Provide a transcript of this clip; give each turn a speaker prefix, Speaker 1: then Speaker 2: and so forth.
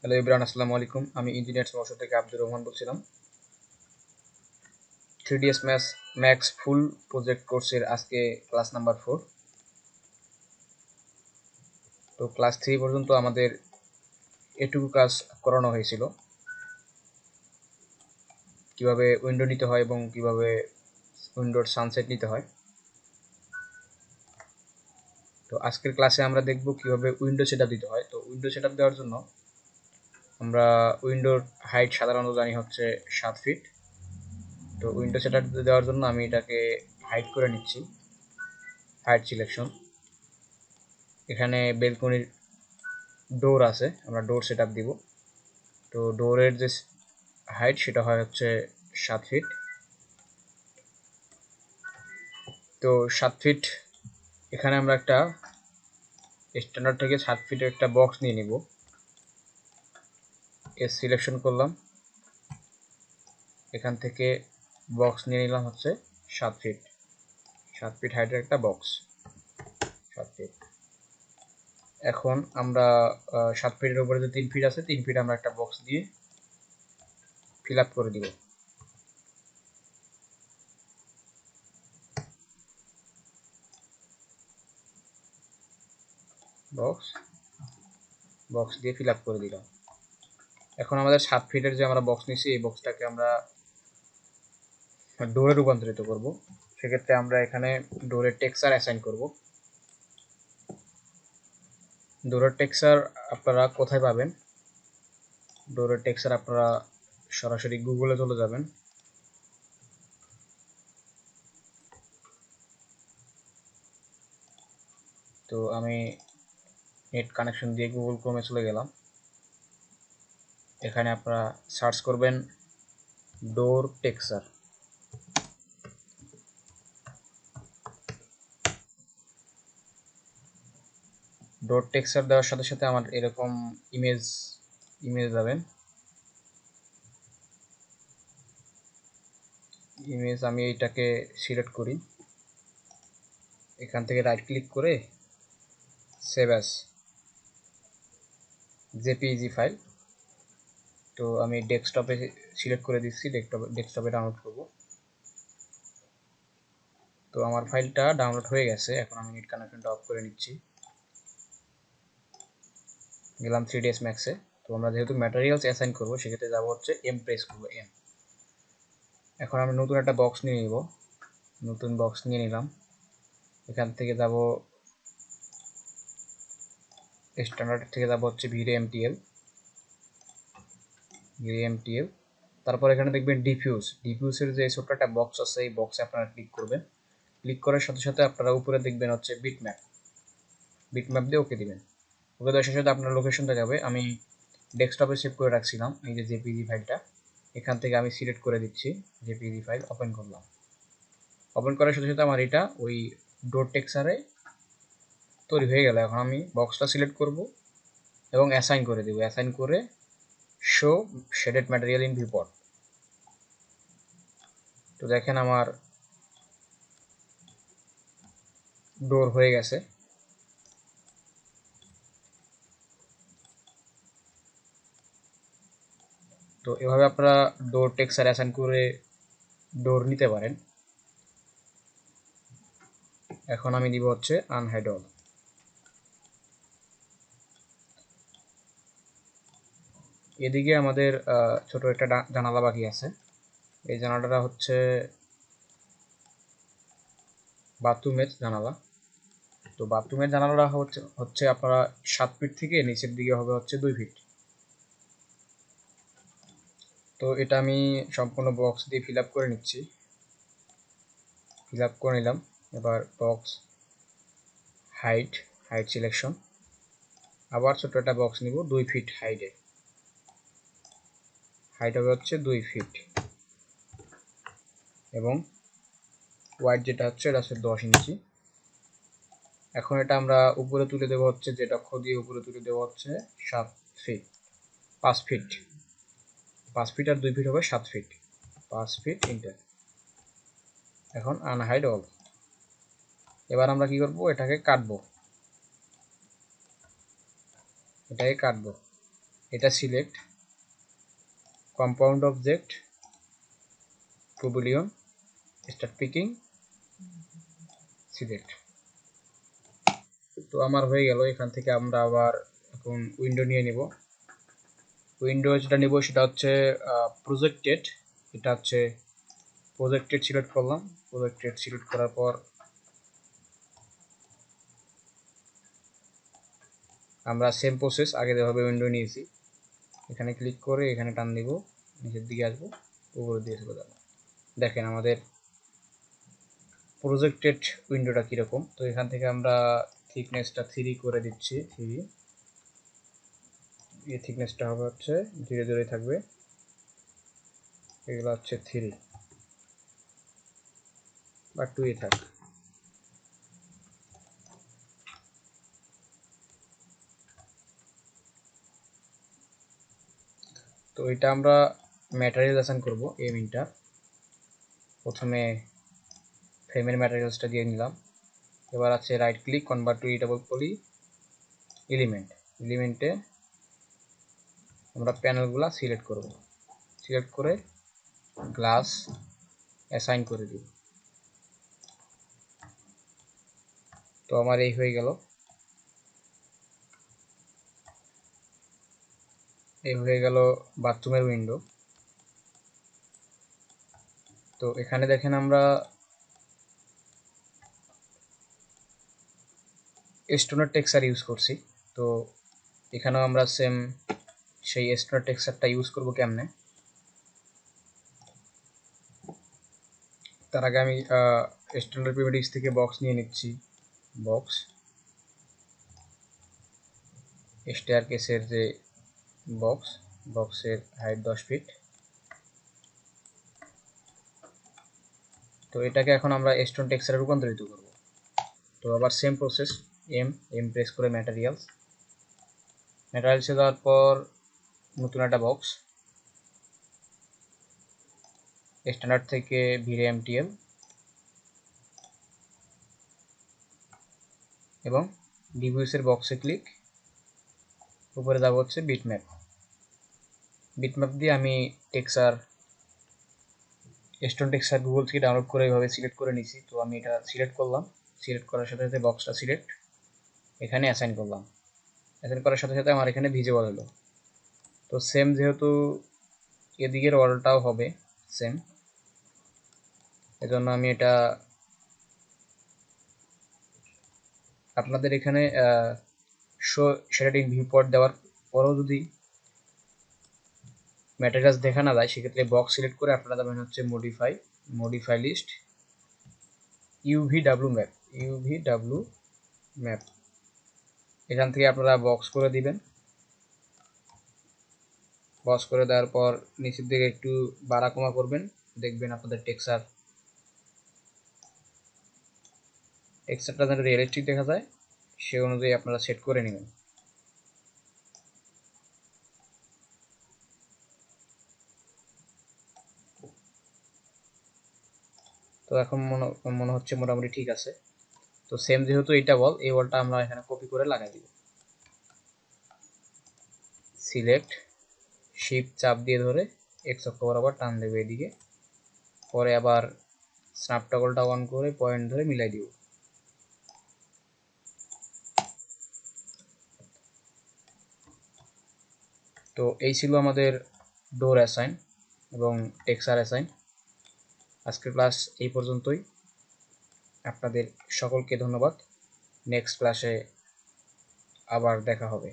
Speaker 1: Hello everyone, আসসালামু আলাইকুম। আমি ইঞ্জিনিয়ার্স মশো থেকে আব্দুর রহমান বলছিলাম। 3ds ম্যাক্স ফুল প্রজেক্ট কোর্সের আজকে ক্লাস নাম্বার 4। তো ক্লাস 3 পর্যন্ত আমাদের এটুকু কাজ করানো হয়েছিল, কিভাবে উইন্ডো নিতে হয় এবং কিভাবে উইন্ডোর সানসেট নিতে হয়। তো আজকের ক্লাসে আমরা দেখব কিভাবে উইন্ডো সেটআপ দিতে হয়। তো উইন্ডো সেটআপ দেওয়ার জন্য আমরা উইন্ডোর হাইট সাধারণত জানি হচ্ছে 7 ফিট। তো উইন্ডো সেটআপ দেওয়ার জন্য আমি এটাকে হাইট করে নিচ্ছি, হাইট সিলেকশন। এখানে বেলকনির ডোর আছে, আমরা ডোর সেটআপ দিব। তো ডোরের যে হাইট সেটা হয় হচ্ছে 7 ফিট। তো 7 ফিট এখানে আমরা একটা স্ট্যান্ডার্ড থেকে 7 ফিটের একটা বক্স নিয়ে নিব। এস সিলেকশন করলাম, এখান থেকে বক্স নিয়ে নিলাম হচ্ছে 7 ফিট। 7 ফিট হাইটের একটা বক্স, 7 ফিট। এখন আমরা 7 ফিটের উপরে যে 3 ফিট আছে, 3 ফিট আমরা একটা বক্স দিয়ে ফিল আপ করে দিব। বক্স দিয়ে ফিল আপ করে দিলাম। এখন আমাদের 7 ফিটের যে আমরা বক্স নিয়েছি, এই বক্সটাকে আমরা ডোরে রূপান্তরিত করব। সেক্ষেত্রে আমরা এখানে ডোরের টেক্সচার অ্যাসাইন করব। ডোরের টেক্সচার আপনারা কোথায় পাবেন? ডোরের টেক্সচার আপনারা সরাসরি গুগলে চলে যাবেন। তো আমি নেট কানেকশন দিয়ে গুগল ক্রোমে চলে গেলাম। এখানে আপনারা সার্চ করবেন ডোর টেক্সচার। ডোর টেক্সচার দেওয়ার সাথে সাথে আমার এরকম ইমেজ যাবেন। ইমেজ আমি এইটাকে সিলেক্ট করি, এখান থেকে রাইট ক্লিক করে সেভ অ্যাজ জেপিইজি ফাইল। তো আমি ডেস্কটপে সিলেক্ট করে দিচ্ছি, ডেস্কটপে ডাউনলোড করব। তো আমার ফাইলটা ডাউনলোড হয়ে গেছে। এখন আমি নেট কানেকশনটা অফ করে নিচ্ছি, গেলাম 3ds ম্যাক্সে। তো আমরা যেহেতু ম্যাটেরিয়ালস অ্যাসাইন করব, সেক্ষেত্রে যাব হচ্ছে এম প্রেস করবো, এম। এখন আমি নতুন একটা বক্স নিয়ে নিব, নতুন বক্স নিয়ে নিলাম। এখান থেকে যাব স্ট্যান্ডার্ড থেকে যাব হচ্ছে ভিডিএমটিএল। তারপর এখানে দেখবেন ডিফিউজের যে ছোট্ট একটা বক্স আছে, এই বক্সে আপনারা ক্লিক করবেন। ক্লিক করার সাথে সাথে আপনারা উপরে দেখবেন হচ্ছে বিটম্যাপ দিয়ে ওকে দিবেন। ওকে দেওয়ার সাথে সাথে আপনার লোকেশনটা যাবে। আমি ডেস্কটপে সেভ করে রাখছিলাম এই যে জেপিজি ফাইলটা, এখান থেকে আমি সিলেক্ট করে দিচ্ছি জেপিজি ফাইল, ওপেন করলাম। ওপেন করার সাথে সাথে আমার এটা ওই ডোর টেক্সচারে তৈরি হয়ে গেল। এখন আমি বক্সটা সিলেক্ট করব এবং অ্যাসাইন করে দেব। অ্যাসাইন করে show shaded material in viewport. তো দেখেন আমার ডোর হয়ে গেছে। তো এভাবে আপনারা ডোর টেক্সচার অ্যাসাইন করে ডোর নিতে পারেন। এখন আমি দিব হচ্ছে আনহাইড অল। এদিকে আমাদের ছোট একটা জানালা বাকি আছে। এই জানালাটা হচ্ছে বাথরুমের জানালা। তো বাথরুমের জানালাটা হচ্ছে আপনারা 7 ফিট থেকে নিচের দিকে হবে হচ্ছে 2 ফিট। তো এটা আমি সম্পূর্ণ বক্স দিয়ে ফিল আপ করে নিচ্ছি, ফিল আপ করে নিলাম। এবার বক্স হাইট সিলেকশন, আবার ছোট একটা বক্স নিব 2 ফিট হাইট হবে হচ্ছে 2 ফিট, এবং ওয়াইড যেটা হচ্ছে এটা হচ্ছে 10 ইঞ্চি। এখন এটা আমরা উপরে তুলে দেবো হচ্ছে, যেটা অক্ষ দিয়ে উপরে তুলে দেবো হচ্ছে 7 ফিট, 5 ফিট। 5 ফিট আর 2 ফিট হবে 7 ফিট, 5 ফিট ইন্টার। এখন আনহাইড অল। এবার আমরা কি করব, এটাকে কাটবো। এটা সিলেক্ট, কম্পাউন্ড অবজেক্ট, টুবুলিয়ন, স্টার্ট পিকিং, সিলেক্ট। তো আমার হয়ে গেল। এখান থেকে আমরা আবার এখন উইন্ডো নিয়ে নিব। উইন্ডো যেটা নিব সেটা হচ্ছে প্রজেক্টেড। এটা হচ্ছে প্রজেক্টেড সিলেক্ট করলাম। প্রজেক্টেড সিলেক্ট করার পর আমরা সেম প্রসেস আগে যেভাবে উইন্ডো নিয়েছি, এখানে ক্লিক করে এখানে টান দিব, নিচের দিকে আসবো, উপরে দিয়ে চলে যাবো। দেখেন আমাদের প্রজেক্টেড উইন্ডোটা কীরকম। তো এখান থেকে আমরা থিকনেসটা 3 করে দিচ্ছি। 3, এই থিকনেসটা হবে হচ্ছে ধীরে ধীরে থাকবে, এগুলো হচ্ছে 3 বা 2 থাক। তো এটা আমরা ম্যাটেরিয়াল অ্যাসাইন করব। এই মিনটা প্রথমে ফ্রেমের ম্যাটেরিয়ালসটা দিয়ে নিলাম। এবার আছে right click, convert to editable poly element. এলিমেন্টে আমরা প্যানেলগুলো সিলেক্ট করব। সিলেক্ট করে গ্লাস অ্যাসাইন করে দিব। তো আমার এই হয়ে গেল। এই হয়ে গেল বাথরুমের উইন্ডো। তো এখানে দেখেন আমরা স্টোনের টেক্সচার ইউজ করছি। তো এখানেও আমরা সেম সেই স্টোনের টেক্সচারটা ইউজ করব কেমনে। তার আগে আমি স্ট্যান্ডার্ড প্রিমিটিভস থেকে বক্স নিয়ে নিচ্ছি। বক্স, স্টেয়ারকেসের যে বক্স, বক্সের হাইট 10 ফিট। তো এটাকে এখন আমরা স্টোন টেক্সচারে রূপান্তরিত করব। তো আবার সেম প্রসেস, এম প্রেস করে ম্যাটেরিয়ালসে দেওয়ার পর নতুন একটা বক্স, স্ট্যান্ডার্ড থেকে ভিরে এমটিএল এবং ডিভিউসের বক্সে ক্লিক, উপরে যাব হচ্ছে বিটম্যাপ। বিটম্যাপ দিয়ে আমি টেক্সচার স্টোন টেক্সচার গুগল থেকে ডাউনলোড করে এইভাবে সিলেক্ট করে নিছি। তো আমি এটা সিলেক্ট করলাম। সিলেক্ট করার সাথে সাথে বক্সটা সিলেক্ট, এখানে অ্যাসাইন করলাম। অ্যাসাইন করার সাথে সাথে আমার এখানে ভিজিবল হলো। তো সেম যেহেতু এদিকের ওয়ালটাও হবে সেম, এজন্য আমি এটা আপনাদের এখানে শো শেডেড ইন ভিউপোর্ট দেওয়ার পরেও যদি ম্যাটেরিয়ালস দেখা না যায়, সেক্ষেত্রে বক্স সিলেক্ট করে আপনারা যাবেন হচ্ছে মডিফাই লিস্ট, ইউভিডাব্লিউ ম্যাপ। এখান থেকে আপনারা বক্স করে দিবেন। বক্স করে দেওয়ার পর নিচের দিকে একটু বাড়া কমা করবেন, দেখবেন আপনাদের টেক্সচারটা যেন রিয়েলিস্টিক দেখা যায়, সে অনুযায়ী আপনারা সেট করে নেবেন। তো এখন মনে হচ্ছে মোটামুটি ঠিক আছে। তো সেম যেহেতু এইটা ওয়াল, এই ওয়ালটা আমরা এখানে কপি করে লাগাই দিব। সিলেক্ট, শিফট চাপ দিয়ে ধরে এক্স অক্ষ বরাবর টান দেবে এদিকে, পরে আবার স্ন্যাপ টগলটা অন করে পয়েন্ট ধরে মিলাই দিব। তো এই ছিল আমাদের ডোর অ্যাসাইন এবং টেক্সচার অ্যাসাইন। আজকের ক্লাস এই পর্যন্তই। আপনাদের সকলকে ধন্যবাদ। নেক্সট ক্লাসে আবার দেখা হবে।